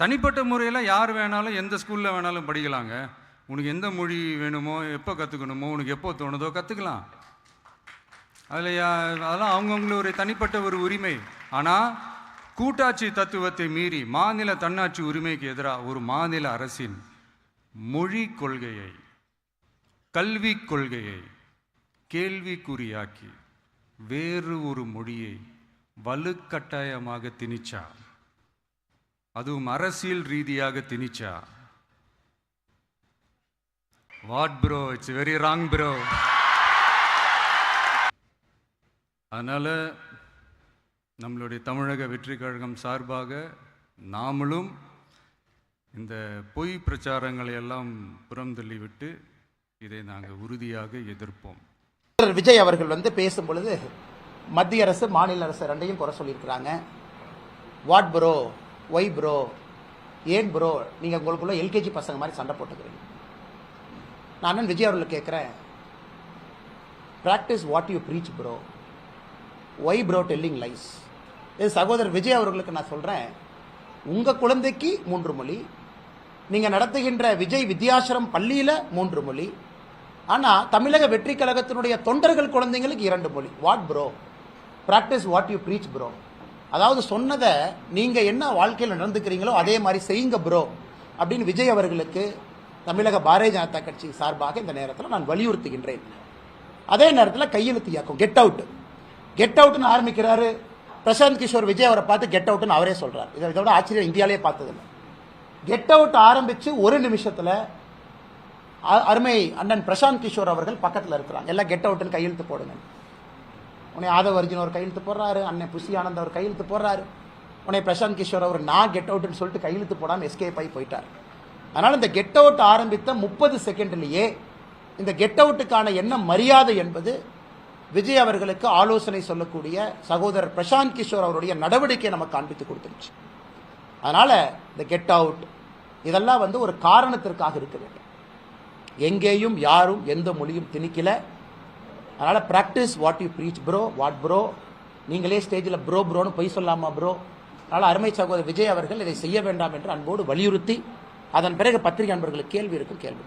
தனிப்பட்ட முறையில் யார் வேணாலும் எந்த ஸ்கூலில் வேணாலும் படிக்கலாங்க. உனக்கு எந்த மொழி வேணுமோ, எப்போ கற்றுக்கணுமோ, உனக்கு எப்போ தோணுதோ கற்றுக்கலாம். அதெல்லாம் அவங்கவுங்களுடைய தனிப்பட்ட ஒரு உரிமை. ஆனால் கூட்டாட்சி தத்துவத்தை மீறி மாநில தன்னாட்சி உரிமைக்கு எதிராக ஒரு மாநில அரசின் மொழி கொள்கையை, கல்வி கொள்கையை கேள்விக்குறியாக்கி வேறு ஒரு மொழியை வலுக்கட்டாயமாக திணிச்சா, அதுவும் அரசியல் ரீதியாக திணிச்சா, what bro, it's very wrong bro. அதனால் நம்மளுடைய தமிழக வெற்றி கழகம் சார்பாக நாமளும் இந்த பொய் பிரச்சாரங்களை எல்லாம் புறந்தள்ளிவிட்டு இதை நாங்கள் உறுதியாக எதிர்ப்போம். விஜய் அவர்கள் பேசும் பொழுது மத்திய அரசு மாநில அரசு ரெண்டையும் குறை சொல்லியிருக்கிறாங்க. வாட் ப்ரோ, ஒய் ப்ரோ, ஏன் ப்ரோ, நீங்கள் உங்களுக்குள்ள எல்கேஜி பசங்க மாதிரி சண்டை போட்டுக்கிறீங்க. நான் விஜய் அவர்கள் கேட்குறேன், practice what you preach bro, why bro telling lies. இது சகோதரர் விஜய் அவர்களுக்கு நான் சொல்கிறேன், உங்கள் குழந்தைக்கு 3 மொழி, நீங்கள் நடத்துகின்ற விஜய் வித்யாசிரம் பள்ளியில் 3 மொழி, ஆனால் தமிழக வெற்றி கழகத்தினுடைய தொண்டர்கள் குழந்தைங்களுக்கு 2 மொழி. What bro, practice what you preach bro. அதாவது சொன்னதை நீங்கள் என்ன வாழ்க்கையில் நடந்துக்கிறீங்களோ அதே மாதிரி செய்யுங்க ப்ரோ அப்படின்னு விஜய் அவர்களுக்கு தமிழக பாரதிய ஜனதா கட்சி சார்பாக இந்த நேரத்தில் நான் வலியுறுத்துகின்றேன். அதே நேரத்தில் கையெழுத்து இயக்கம் கெட் அவுட், கெட் அவுட்னு ஆரம்பிக்கிறாரு. பிரசாந்த் கிஷோர் விஜய் அவரை பார்த்து கெட் அவுட்னு அவரே சொல்றாரு. இதோட ஆச்சரியம் இந்தியாவிலே பார்த்ததில்லை. கெட் அவுட் ஆரம்பிச்சு ஒரு நிமிஷத்துல அருமை அண்ணன் பிரசாந்த் கிஷோர் அவர்கள் பக்கத்தில் இருக்கிறாங்க. எல்லாம் கெட் அவுட்னு கையெழுத்து போடுங்க. உன்னை ஆதவ அர்ஜுன் அவர் கையெழுத்து போடுறாரு, அண்ணன் புசி ஆனந்த் அவர் கையெழுத்து போடுறாரு. உன்னை பிரசாந்த் கிஷோர் அவர் நான் கெட் அவுட்னு சொல்லிட்டு கையெழுத்து போடாமல் எஸ்கேப் ஆகி போயிட்டார். அதனால இந்த கெட் அவுட் ஆரம்பித்த 30 செகண்ட்லேயே இந்த கெட் அவுட்டுக்கான என்ன மரியாதை என்பது விஜய் அவர்களுக்கு ஆலோசனை சொல்லக்கூடிய சகோதரர் பிரசாந்த் கிஷோர் அவருடைய நடவடிக்கையை நமக்கு காண்பித்து கொடுத்துருச்சு. அதனால இந்த கெட் அவுட் இதெல்லாம் ஒரு காரணத்திற்காக இருக்க வேண்டும். எங்கேயும் யாரும் எந்த மொழியும் திணிக்கல. அதனால practice what you preach bro, what bro, நீங்களே ஸ்டேஜில் ப்ரோ ப்ரோன்னு பொய் சொல்லாமா ப்ரோ. அதனால அருமை சகோதரர் விஜய் அவர்கள் இதை செய்ய வேண்டாம் என்று அன்போடு வலியுறுத்தி, அதன் பிறகு பத்திரிகை நண்பர்களுக்கு கேள்வி இருக்கும். கேள்வி